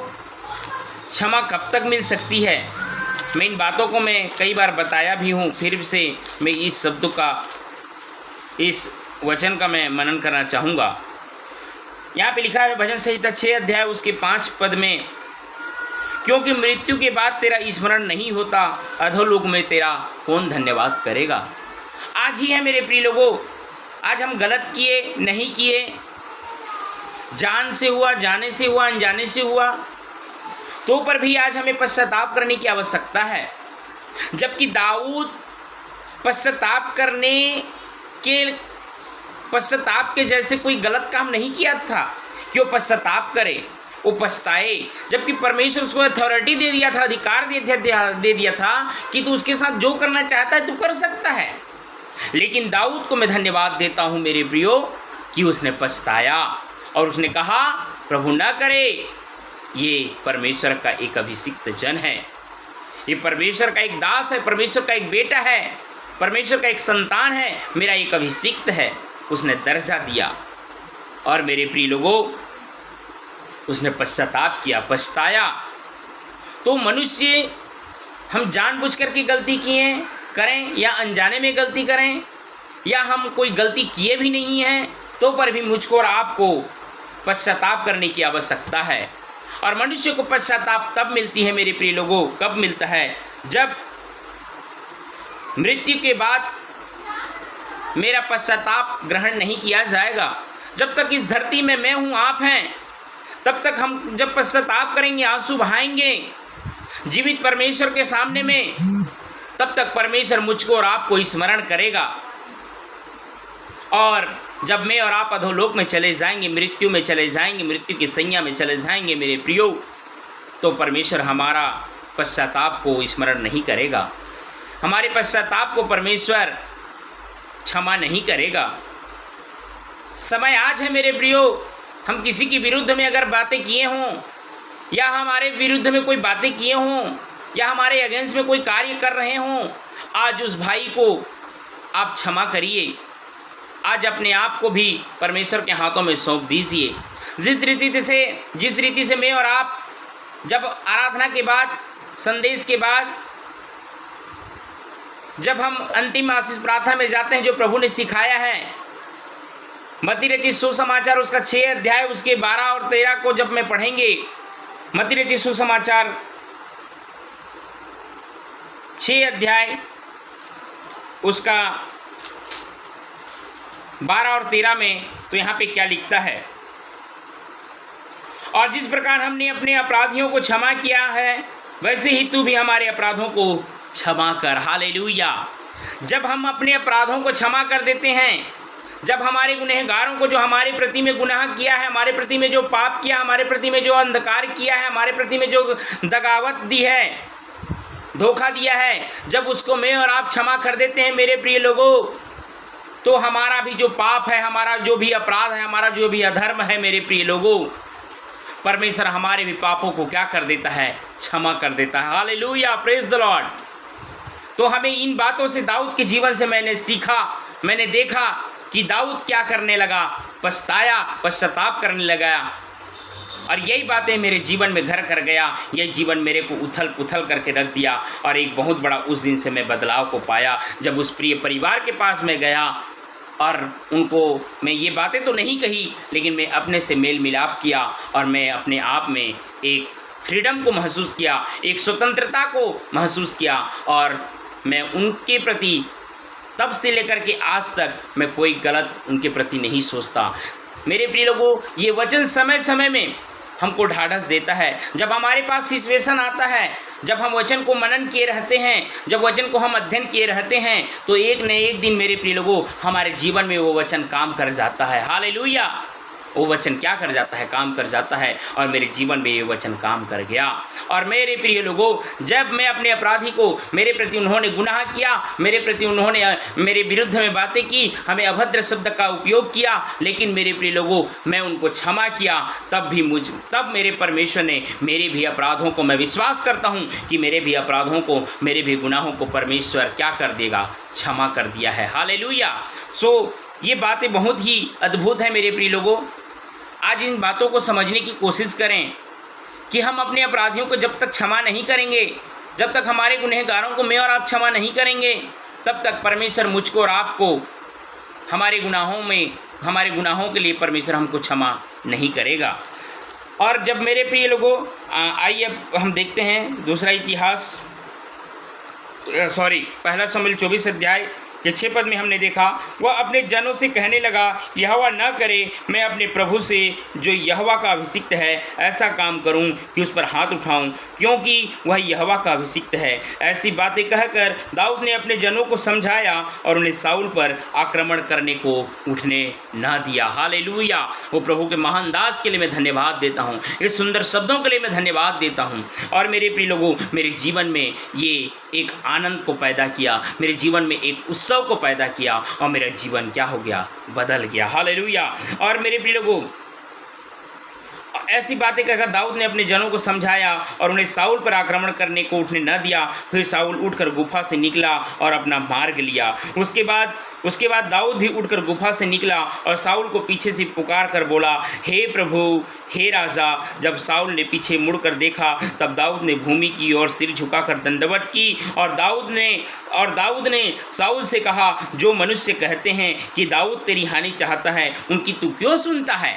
क्षमा कब तक मिल सकती है। मैं इन बातों को मैं कई बार बताया भी हूँ, फिर से मैं इस शब्द का, इस वचन का मैं मनन करना चाहूँगा। यहाँ पे लिखा है भजन संहिता 6 अध्याय उसके 5 पद में, क्योंकि मृत्यु के बाद तेरा स्मरण नहीं होता, अधोलोक में तेरा कौन धन्यवाद करेगा। आज ही है मेरे प्रिय लोगों, आज हम गलत किए नहीं किए, जान से हुआ, जाने से हुआ, अनजाने से हुआ, तो पर भी आज हमें पश्चाताप करने की आवश्यकता है। जबकि दाऊद पश्चाताप के जैसे कोई गलत काम नहीं किया था कि वो पश्चाताप करे, वो पछताए। जबकि परमेश्वर उसको अथॉरिटी दे दिया था, अधिकार दे दिया था कि तू उसके साथ जो करना चाहता है तू कर सकता है। लेकिन दाऊद को मैं धन्यवाद देता हूँ मेरे प्रियो कि उसने पछताया और उसने कहा प्रभु ना करे, ये परमेश्वर का एक अभिषिक्त जन है, ये परमेश्वर का एक दास है, परमेश्वर का एक बेटा है, परमेश्वर का एक संतान है, मेरा एक अभिषिक्त है। उसने दर्जा दिया और मेरे प्रिय लोगों उसने पश्चाताप किया, पछताया। तो मनुष्य हम जानबूझ करके गलती किए करें या अनजाने में गलती करें, या हम कोई गलती किए भी नहीं हैं, तो पर भी मुझको और आपको पश्चाताप करने की आवश्यकता है। और मनुष्य को पश्चाताप तब मिलती है मेरे प्रिय लोगों, कब मिलता है, जब मृत्यु के बाद मेरा पश्चाताप ग्रहण नहीं किया जाएगा। जब तक इस धरती में मैं हूँ, आप हैं, तब तक हम जब पश्चाताप करेंगे, आंसू बहाएंगे जीवित परमेश्वर के सामने में, तब तक परमेश्वर मुझको और आपको स्मरण करेगा। और जब मैं और आप अधोलोक में चले जाएंगे, मृत्यु में चले जाएंगे, मृत्यु की सैया में चले जाएंगे मेरे प्रियो, तो परमेश्वर हमारा पश्चाताप को स्मरण नहीं करेगा, हमारे पश्चाताप को परमेश्वर क्षमा नहीं करेगा। समय आज है मेरे प्रियो, हम किसी के विरुद्ध में अगर बातें किए हों, या हमारे विरुद्ध में कोई बातें किए हों, या हमारे अगेंस्ट में कोई कार्य कर रहे हों, आज उस भाई को आप क्षमा करिए। आज अपने आप को भी परमेश्वर के हाथों में सौंप दीजिए। जिस रीति से मैं और आप जब आराधना के बाद, संदेश के बाद, जब हम अंतिम आशीष प्रार्थना में जाते हैं, जो प्रभु ने सिखाया है, मत्ती रचित सुसमाचार उसका 6 अध्याय उसके 12 और 13 को जब मैं पढ़ेंगे, मत्ती रचित सुसमाचार 6 अध्याय उसका 12 और 13 में, तो यहाँ पे क्या लिखता है, और जिस प्रकार हमने अपने अपराधियों को क्षमा किया है, वैसे ही तू भी हमारे अपराधों को क्षमा कर। हालेलुया। जब हम अपने अपराधों को क्षमा कर देते हैं, जब हमारे गुनहगारों को, जो हमारे प्रति में गुनाह किया है, हमारे प्रति में जो पाप किया, हमारे प्रति में जो अंधकार किया है, हमारे प्रति में जो दगावत दी है, धोखा दिया है, जब उसको मैं और आप क्षमा कर देते हैं मेरे प्रिय लोगों, तो हमारा भी जो पाप है, हमारा जो भी अपराध है, हमारा जो भी अधर्म है मेरे प्रिय लोगों, परमेश्वर हमारे भी पापों को क्या कर देता है, क्षमा कर देता है। Hallelujah, praise the Lord. तो हमें इन बातों से, दाऊद के जीवन से मैंने सीखा, मैंने देखा कि दाऊद क्या करने लगा, पछताया, पश्चाताप करने लगा, और यही बातें मेरे जीवन में घर कर गया। यही जीवन मेरे को उथल पुथल करके रख दिया, और एक बहुत बड़ा उस दिन से मैं बदलाव को पाया, जब उस प्रिय परिवार के पास मैं गया और उनको मैं ये बातें तो नहीं कही, लेकिन मैं अपने से मेल मिलाप किया, और मैं अपने आप में एक फ्रीडम को महसूस किया, एक स्वतंत्रता को महसूस किया, और मैं उनके प्रति तब से लेकर के आज तक मैं कोई गलत उनके प्रति नहीं सोचता। मेरे प्रिय लोगों, ये वचन समय समय में हमको ढाढ़स देता है। जब हमारे पास सिचुएशन आता है, जब हम वचन को मनन किए रहते हैं, जब वचन को हम अध्ययन किए रहते हैं, तो एक न एक दिन मेरे प्रिय लोगों हमारे जीवन में वो वचन काम कर जाता है। हालेलुया। वो वचन क्या कर जाता है? काम कर जाता है। और मेरे जीवन में ये वचन काम कर गया। और मेरे प्रिय लोगों, जब मैं अपने अपराधी को, मेरे प्रति उन्होंने गुनाह किया, मेरे प्रति उन्होंने मेरे विरुद्ध में बातें की, हमें अभद्र शब्द का उपयोग किया, लेकिन मेरे प्रिय लोगों मैं उनको क्षमा किया, तब मेरे परमेश्वर ने मेरे भी अपराधों को, मैं विश्वास करता हूँ कि मेरे भी अपराधों को, मेरे भी गुनाहों को परमेश्वर क्या कर देगा? क्षमा कर दिया है। हालेलुया। ये बातें बहुत ही अद्भुत है मेरे प्रिय लोगों। आज इन बातों को समझने की कोशिश करें कि हम अपने अपराधियों को जब तक क्षमा नहीं करेंगे, जब तक हमारे गुनहगारों को मैं और आप क्षमा नहीं करेंगे, तब तक परमेश्वर मुझको और आपको हमारे गुनाहों के लिए परमेश्वर हमको क्षमा नहीं करेगा। और जब मेरे प्रिय लोगों आइए अब हम देखते हैं दूसरा इतिहास, पहला शमूएल 24 अध्याय के 6 पद में हमने देखा, वह अपने जनों से कहने लगा, यहोवा न करे मैं अपने प्रभु से जो यहोवा का अभिषिक्त है ऐसा काम करूं कि उस पर हाथ उठाऊं, क्योंकि वह यहोवा का अभिषिक्त है। ऐसी बातें कहकर दाऊद ने अपने जनों को समझाया और उन्हें शाऊल पर आक्रमण करने को उठने न दिया। हालेलुया। वो प्रभु के महान दास के लिए मैं धन्यवाद देता हूँ, इस सुंदर शब्दों के लिए मैं धन्यवाद देता हूँ। और मेरे प्रिय लोगों, मेरे जीवन में ये एक आनंद को पैदा किया, मेरे जीवन में एक उत्सव को पैदा किया, और मेरा जीवन क्या हो गया? बदल गया। हालेलुया। और मेरे प्रिय लोगों, ऐसी बातें कहकर दाऊद ने अपने जनों को समझाया और उन्हें शाऊल पर आक्रमण करने को उठने न दिया। फिर शाऊल उठकर गुफा से निकला और अपना मार्ग लिया। उसके बाद दाऊद भी उठकर गुफा से निकला और शाऊल को पीछे से पुकार कर बोला, हे प्रभु, हे राजा। जब शाऊल ने पीछे मुड़कर देखा, तब दाऊद ने भूमि की ओर सिर झुकाकर दंडवत की। और दाऊद ने शाऊल से कहा, जो मनुष्य कहते हैं कि दाऊद तेरी हानि चाहता है, उनकी तू क्यों सुनता है?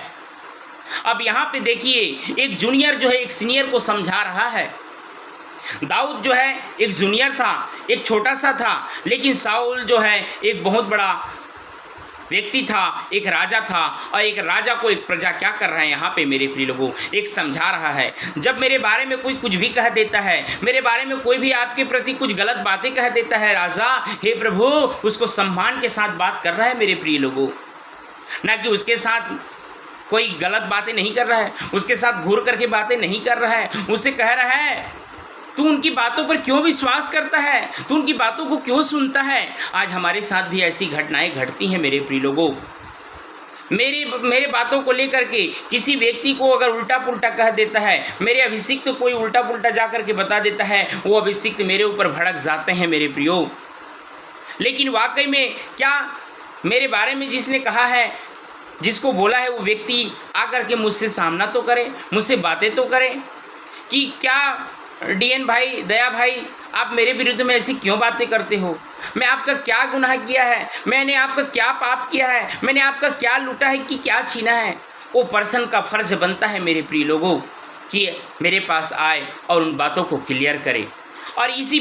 अब यहाँ पे देखिए, एक जूनियर जो है एक सीनियर को समझा रहा है। दाऊद जो है एक जूनियर था, एक छोटा सा था, लेकिन शाऊल जो है एक बहुत बड़ा व्यक्ति था, एक राजा था। और एक राजा को एक प्रजा क्या कर रहा है यहाँ पे मेरे प्रिय लोगों? एक समझा रहा है। जब मेरे बारे में कोई कुछ भी कह देता है, मेरे बारे में कोई भी आपके प्रति कुछ गलत बातें कह देता है, राजा, हे प्रभु, उसको सम्मान के साथ बात कर रहा है मेरे प्रिय लोगों, ना कि उसके साथ कोई गलत बातें नहीं कर रहा है, उसके साथ घूर करके बातें नहीं कर रहा है। उससे कह रहा है, तू उनकी बातों पर क्यों विश्वास करता है? तू उनकी बातों को क्यों सुनता है? आज हमारे साथ भी ऐसी घटनाएं घटती हैं मेरे प्रिय लोगों। मेरे बातों को लेकर के किसी व्यक्ति को अगर उल्टा पुल्टा कह देता है, मेरे अभिषिक्त को कोई उल्टा पुल्टा जा करके बता देता है, वो अभिषिक्त मेरे ऊपर भड़क जाते हैं मेरे प्रियो। लेकिन वाकई में क्या मेरे बारे में जिसने कहा है, जिसको बोला है, वो व्यक्ति आकर के मुझसे सामना तो करे, मुझसे बातें तो करे कि क्या डीएन भाई, दया भाई, आप मेरे विरुद्ध में ऐसी क्यों बातें करते हो? मैं आपका क्या गुनाह किया है? मैंने आपका क्या पाप किया है? मैंने आपका क्या लूटा है कि क्या छीना है? वो पर्सन का फर्ज बनता है मेरे प्रिय लोगों कि मेरे पास आए और उन बातों को क्लियर करे। और इसी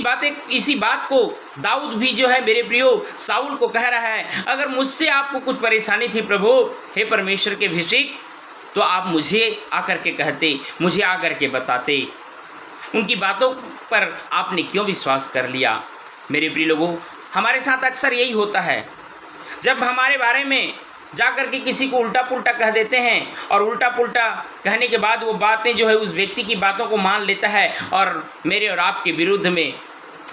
बात को दाऊद भी जो है मेरे प्रियो शाऊल को कह रहा है, अगर मुझसे आपको कुछ परेशानी थी प्रभु, हे परमेश्वर के अभिषेक, तो आप मुझे आकर के कहते, मुझे आकर के बताते। उनकी बातों पर आपने क्यों विश्वास कर लिया? मेरे प्रिय लोगों, हमारे साथ अक्सर यही होता है, जब हमारे बारे में जाकर के किसी को उल्टा पुल्टा कह देते हैं और उल्टा पुल्टा कहने के बाद वो बातें जो है उस व्यक्ति की बातों को मान लेता है और मेरे और आपके विरुद्ध में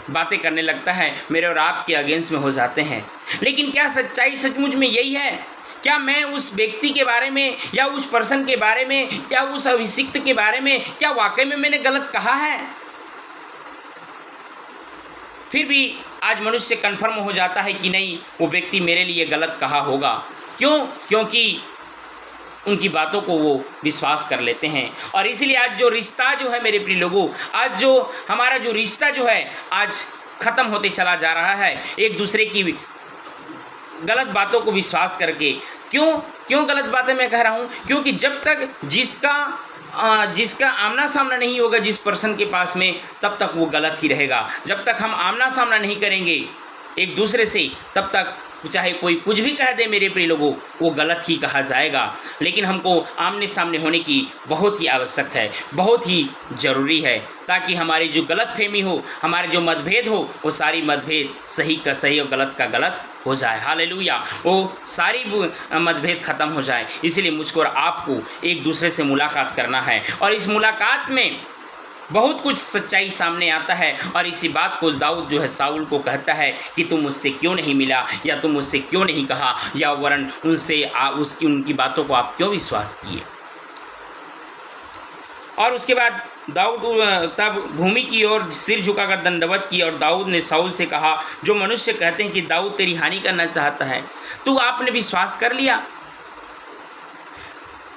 बातें करने लगता है, मेरे और आपके अगेंस्ट में हो जाते हैं। लेकिन क्या सच्चाई सचमुच में यही है? क्या मैं उस व्यक्ति के बारे में या उस पर्सन के बारे में या उस अभिषिक्त के बारे में क्या वाकई में मैंने गलत कहा है? फिर भी आज मनुष्य कन्फर्म हो जाता है कि नहीं, वो व्यक्ति मेरे लिए गलत कहा होगा। क्यों? क्योंकि उनकी बातों को वो विश्वास कर लेते हैं। और इसलिए आज जो रिश्ता जो है मेरे प्रिय लोगों, आज जो हमारा जो रिश्ता जो है आज ख़त्म होते चला जा रहा है, एक दूसरे की गलत बातों को विश्वास करके। क्यों गलत बातें मैं कह रहा हूँ? क्योंकि जब तक जिसका आमना सामना नहीं होगा जिस पर्सन के पास में, तब तक वो गलत ही रहेगा। जब तक हम आमना सामना नहीं करेंगे, एक दूसरे से, तब तक चाहे कोई कुछ भी कह दे मेरे प्रिय लोगों, वो गलत ही कहा जाएगा। लेकिन हमको आमने सामने होने की बहुत ही आवश्यक है, बहुत ही ज़रूरी है, ताकि हमारी जो गलतफहमी हो, हमारे जो मतभेद हो, वो सारी मतभेद सही का सही और गलत का गलत हो जाए। हालेलुया, वो सारी मतभेद खत्म हो जाए। इसलिए मुझको और आपको एक दूसरे से मुलाकात करना है, और इस मुलाकात में बहुत कुछ सच्चाई सामने आता है। और इसी बात को दाऊद जो है साउल को कहता है कि तुम मुझसे क्यों नहीं मिला, या तुम मुझसे क्यों नहीं कहा, या वरन उनसे उनकी बातों को आप क्यों विश्वास किए। और उसके बाद दाऊद तब भूमि की ओर सिर झुकाकर दंडवत की, और दाऊद ने साउल से कहा, जो मनुष्य कहते हैं कि दाऊद तेरी हानि करना चाहता है, तू आपने विश्वास कर लिया,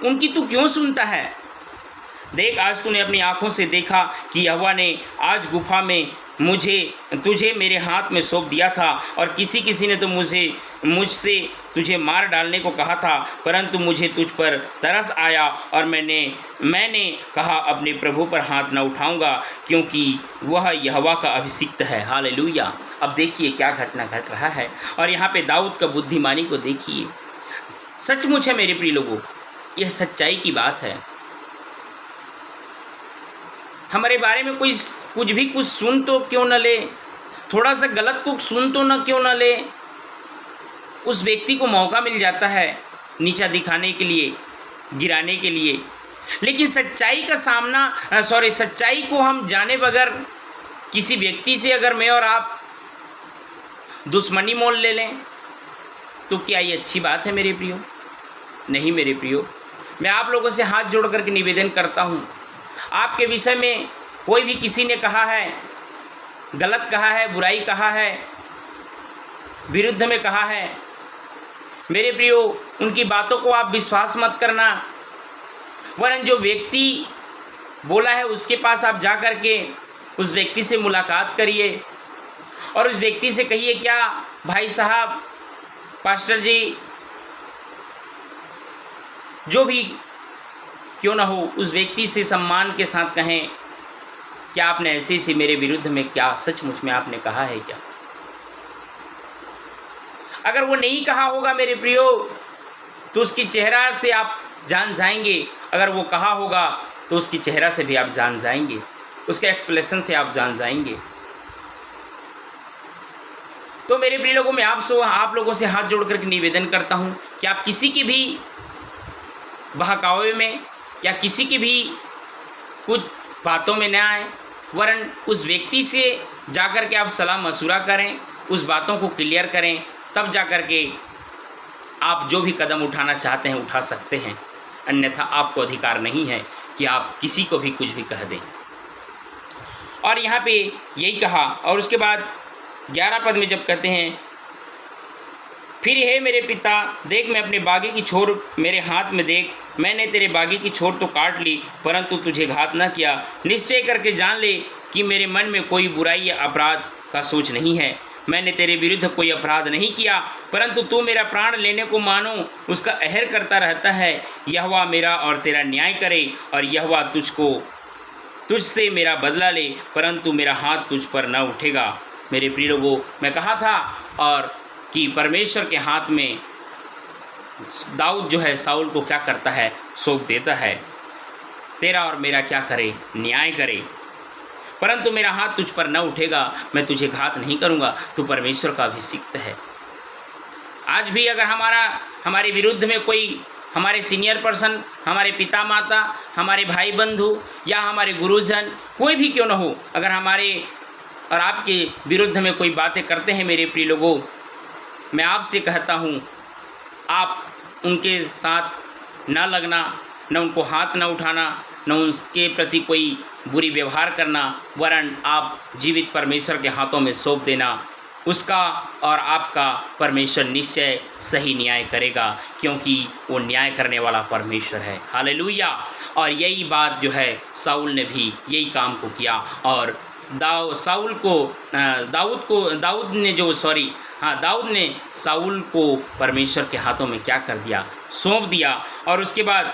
उनकी तू क्यों सुनता है। देख, आज तूने अपनी आँखों से देखा कि यहोवा ने आज गुफा में तुझे मेरे हाथ में सौंप दिया था, और किसी ने तो मुझसे तुझे मार डालने को कहा था, परंतु मुझे तुझ पर तरस आया, और मैंने कहा अपने प्रभु पर हाथ न उठाऊंगा, क्योंकि वह यहोवा का अभिषिक्त है। हालेलुया। अब देखिए क्या घटना घट रहा है, और यहाँ पे दाऊद का बुद्धिमानी को देखिए। सचमुच है मेरे प्रिय लोगों, यह सच्चाई की बात है। हमारे बारे में कोई कुछ सुन तो क्यों न ले, थोड़ा सा गलत कुछ सुन तो न क्यों न ले, उस व्यक्ति को मौका मिल जाता है नीचा दिखाने के लिए, गिराने के लिए। लेकिन सच्चाई को हम जाने बगैर किसी व्यक्ति से अगर मैं और आप दुश्मनी मोल ले लें, तो क्या ये अच्छी बात है मेरे प्रियो? नहीं मेरे प्रियो। मैं आप लोगों से हाथ जोड़ करके निवेदन करता हूँ, आपके विषय में कोई भी किसी ने कहा है, गलत कहा है, बुराई कहा है, विरुद्ध में कहा है, मेरे प्रियो, उनकी बातों को आप विश्वास मत करना। वरन जो व्यक्ति बोला है उसके पास आप जा कर के उस व्यक्ति से मुलाकात करिए, और उस व्यक्ति से कहिए, क्या भाई साहब, पास्टर जी, जो भी क्यों ना हो, उस व्यक्ति से सम्मान के साथ कहें, क्या आपने ऐसे मेरे विरुद्ध में क्या सचमुच में आपने कहा है क्या? अगर वो नहीं कहा होगा मेरे प्रियो, तो उसकी चेहरा से आप जान जाएंगे। अगर वो कहा होगा तो उसकी चेहरा से भी आप जान जाएंगे, उसके एक्सप्रेशन से आप जान जाएंगे। तो मेरे प्रिय लोगों, मैं आप लोगों से हाथ जोड़ करके निवेदन करता हूँ कि आप किसी की भी बहकावे में या किसी की भी कुछ बातों में न आए, वरन उस व्यक्ति से जाकर के आप सलाह मशुरा करें, उस बातों को क्लियर करें, तब जाकर के आप जो भी कदम उठाना चाहते हैं उठा सकते हैं। अन्यथा आपको अधिकार नहीं है कि आप किसी को भी कुछ भी कह दें। और यहाँ पे यही कहा, और उसके बाद 11 पद में जब कहते हैं, फिर हे मेरे पिता, देख मैं अपने बागी की छोर मेरे हाथ में देख, मैंने तेरे बागी की छोर तो काट ली, परंतु तुझे घात न किया। निश्चय करके जान ले कि मेरे मन में कोई बुराई या अपराध का सोच नहीं है। मैंने तेरे विरुद्ध कोई अपराध नहीं किया, परंतु तू मेरा प्राण लेने को मानो उसका अहर करता रहता है। यहोवा मेरा और तेरा न्याय करे, और यहोवा तुझसे मेरा बदला ले, परंतु मेरा हाथ तुझ पर न उठेगा। मेरे प्रिय लोगों, मैं कहा था और कि परमेश्वर के हाथ में दाऊद जो है साउल को क्या करता है, सौंप देता है, तेरा और मेरा क्या करे, न्याय करे, परंतु मेरा हाथ तुझ पर न उठेगा, मैं तुझे घात नहीं करूँगा, तू परमेश्वर का अभिषिक्त है। आज भी अगर हमारे विरुद्ध में कोई, हमारे सीनियर पर्सन, हमारे पिता माता, हमारे भाई बंधु या हमारे गुरुजन, कोई भी क्यों न हो, अगर हमारे और आपके विरुद्ध में कोई बातें करते हैं मेरे प्रिय लोगों, मैं आपसे कहता हूँ, आप उनके साथ न लगना, न उनको हाथ न उठाना, न उनके प्रति कोई बुरी व्यवहार करना, वरन आप जीवित परमेश्वर के हाथों में सौंप देना। उसका और आपका परमेश्वर निश्चय सही न्याय करेगा, क्योंकि वो न्याय करने वाला परमेश्वर है। हालेलुया। और यही बात जो है साउल ने भी यही काम को किया, और दाऊद ने साउल को परमेश्वर के हाथों में क्या कर दिया, सौंप दिया। और उसके बाद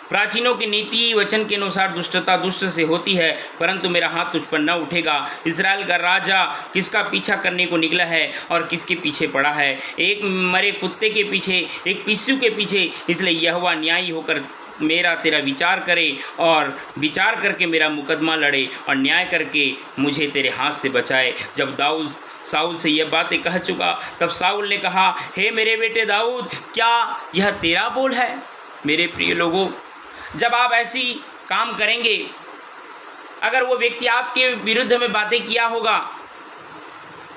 प्राचीनों की नीति वचन के अनुसार दुष्टता दुष्ट से होती है, परंतु मेरा हाथ तुझ पर न उठेगा। इस्राएल का राजा किसका पीछा करने को निकला है और किसके पीछे पड़ा है? एक मरे कुत्ते के पीछे, एक पिस्सू के पीछे। इसलिए यहोवा न्यायी होकर मेरा तेरा विचार करे और विचार करके मेरा मुकदमा लड़े और न्याय करके मुझे तेरे हाथ से बचाए। जब दाऊद साउल से यह बातें कह चुका, तब साउल ने कहा, हे मेरे बेटे दाऊद, क्या यह तेरा बोल है? मेरे प्रिय लोगों, जब आप ऐसी काम करेंगे, अगर वो व्यक्ति आपके विरुद्ध में बातें किया होगा,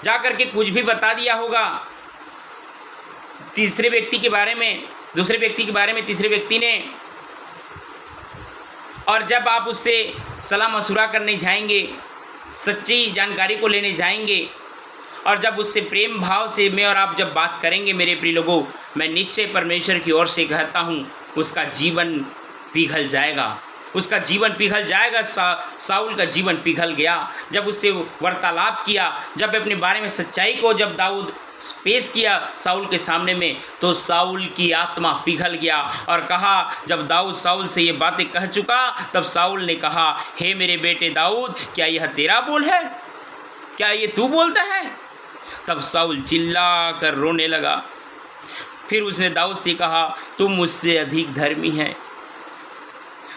जा कर के कुछ भी बता दिया होगा तीसरे व्यक्ति के बारे में, दूसरे व्यक्ति के बारे में तीसरे व्यक्ति ने, और जब आप उससे सलाह मशुरा करने जाएंगे, सच्ची जानकारी को लेने जाएंगे, और जब उससे प्रेम भाव से मैं और आप जब बात करेंगे, मेरे प्रिय लोगों, मैं निश्चय परमेश्वर की ओर से कहता हूँ, उसका जीवन पिघल जाएगा, उसका जीवन पिघल जाएगा। साउल का जीवन पिघल गया। जब उससे वार्तालाप किया, जब अपने बारे में सच्चाई को जब दाऊद पेश किया साउल के सामने में, तो साउल की आत्मा पिघल गया और कहा, जब दाऊद साउल से ये बातें कह चुका, तब साउल ने कहा, हे मेरे बेटे दाऊद, क्या यह तेरा बोल है? क्या ये तू बोलता है? तब साउल चिल्ला कर रोने लगा। फिर उसने दाऊद से कहा, तुम मुझसे अधिक धर्मी है,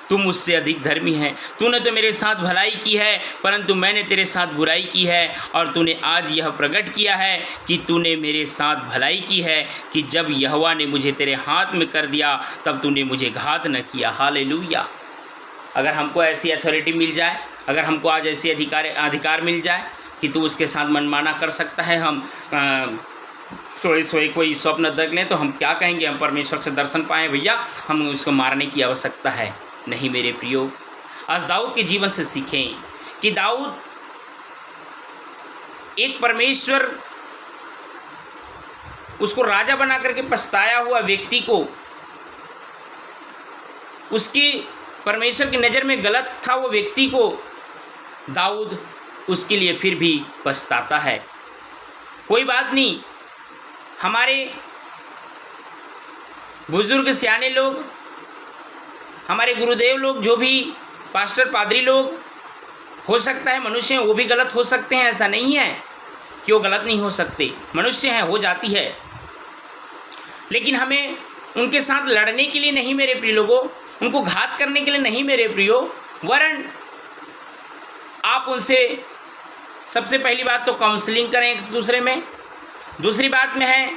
तुम मुझसे अधिक धर्मी है। तूने तो मेरे साथ भलाई की है, परंतु मैंने तेरे साथ बुराई की है, और तूने आज यह प्रकट किया है कि तूने मेरे साथ भलाई की है, कि जब यहोवा ने मुझे तेरे हाथ में कर दिया, तब तूने मुझे घात न किया। हालेलुया। अगर हमको ऐसी अथॉरिटी मिल जाए, अगर हमको आज ऐसी अधिकार मिल जाए कि तू उसके साथ मनमाना कर सकता है, हम सोए कोई स्वप्न देख लें, तो हम क्या कहेंगे? हम परमेश्वर से दर्शन पाएँ भैया, हम उसको मारने की आवश्यकता है नहीं। मेरे प्रियो, आज दाऊद के जीवन से सीखें कि दाऊद एक परमेश्वर उसको राजा बना करके पछताया हुआ व्यक्ति को, उसकी परमेश्वर की नज़र में गलत था वो व्यक्ति को, दाऊद उसके लिए फिर भी पछताता है। कोई बात नहीं, हमारे बुजुर्ग सियाने लोग, हमारे गुरुदेव लोग, जो भी पास्टर पादरी लोग, हो सकता है मनुष्य हैं, वो भी गलत हो सकते हैं, ऐसा नहीं है कि वो गलत नहीं हो सकते, मनुष्य हैं, हो जाती है। लेकिन हमें उनके साथ लड़ने के लिए नहीं मेरे प्रिय लोगों, उनको घात करने के लिए नहीं मेरे प्रियो, वरन आप उनसे सबसे पहली बात तो काउंसलिंग करें एक दूसरे में, दूसरी बात में है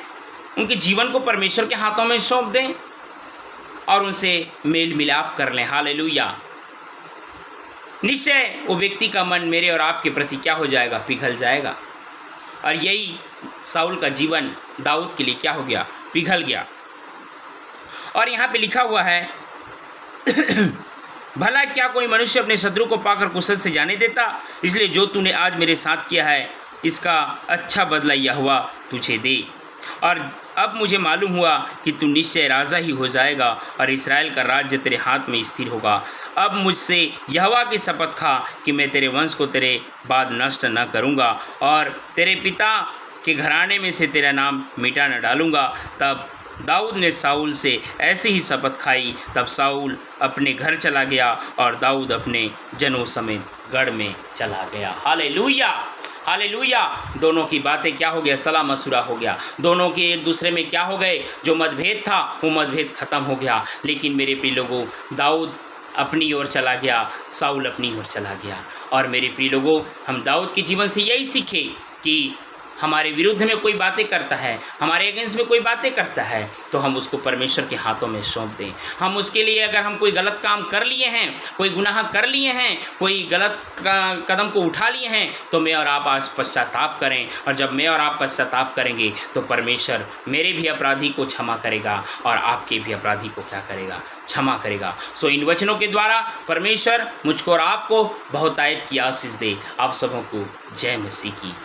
उनके जीवन को परमेश्वर के हाथों में सौंप दें और उनसे मेल मिलाप कर लें। हालेलुया। निश्चय वो व्यक्ति का मन मेरे और आपके प्रति क्या हो जाएगा? पिघल जाएगा। और यही साउल का जीवन दाऊद के लिए क्या हो गया? पिघल गया। और यहाँ पे लिखा हुआ है भला क्या कोई मनुष्य अपने शत्रु को पाकर कुशल से जाने देता? इसलिए जो तूने आज मेरे साथ किया है, इसका अच्छा बदला यहोवा तुझे दे। और अब मुझे मालूम हुआ कि तू निश्चय राजा ही हो जाएगा और इस्राएल का राज्य तेरे हाथ में स्थिर होगा। अब मुझसे यहोवा की शपथ खा कि मैं तेरे वंश को तेरे बाद नष्ट न करूँगा और तेरे पिता के घराने में से तेरा नाम मिटा न डालूँगा। तब दाऊद ने साउल से ऐसी ही शपथ खाई। तब साउल अपने घर चला गया और दाऊद अपने जनों समेत गढ़ में चला गया। Hallelujah, hallelujah. दोनों की बातें क्या हो गया? सलाह मशुरा हो गया। दोनों के एक दूसरे में क्या हो गए? जो मतभेद था वो मतभेद खत्म हो गया। लेकिन मेरे प्रिय लोगों, दाऊद अपनी ओर चला गया, साउल अपनी ओर चला गया। और मेरे प्रिय लोगों, हम दाऊद के जीवन से यही सीखे कि हमारे विरुद्ध में कोई बातें करता है, हमारे अगेंस्ट में कोई बातें करता है, तो हम उसको परमेश्वर के हाथों में सौंप दें। हम उसके लिए, अगर हम कोई गलत काम कर लिए हैं, कोई गुनाह कर लिए हैं, कोई गलत कदम को उठा लिए हैं, तो मैं और आप आज पश्चाताप करें। और जब मैं और आप पश्चाताप करेंगे तो परमेश्वर मेरे भी अपराधी को क्षमा करेगा और आपके भी अपराधी को क्या करेगा? क्षमा करेगा। सो इन वचनों के द्वारा परमेश्वर मुझको और आपको बहुतायत की आशीष दे। आप सबों को जय मसीह की।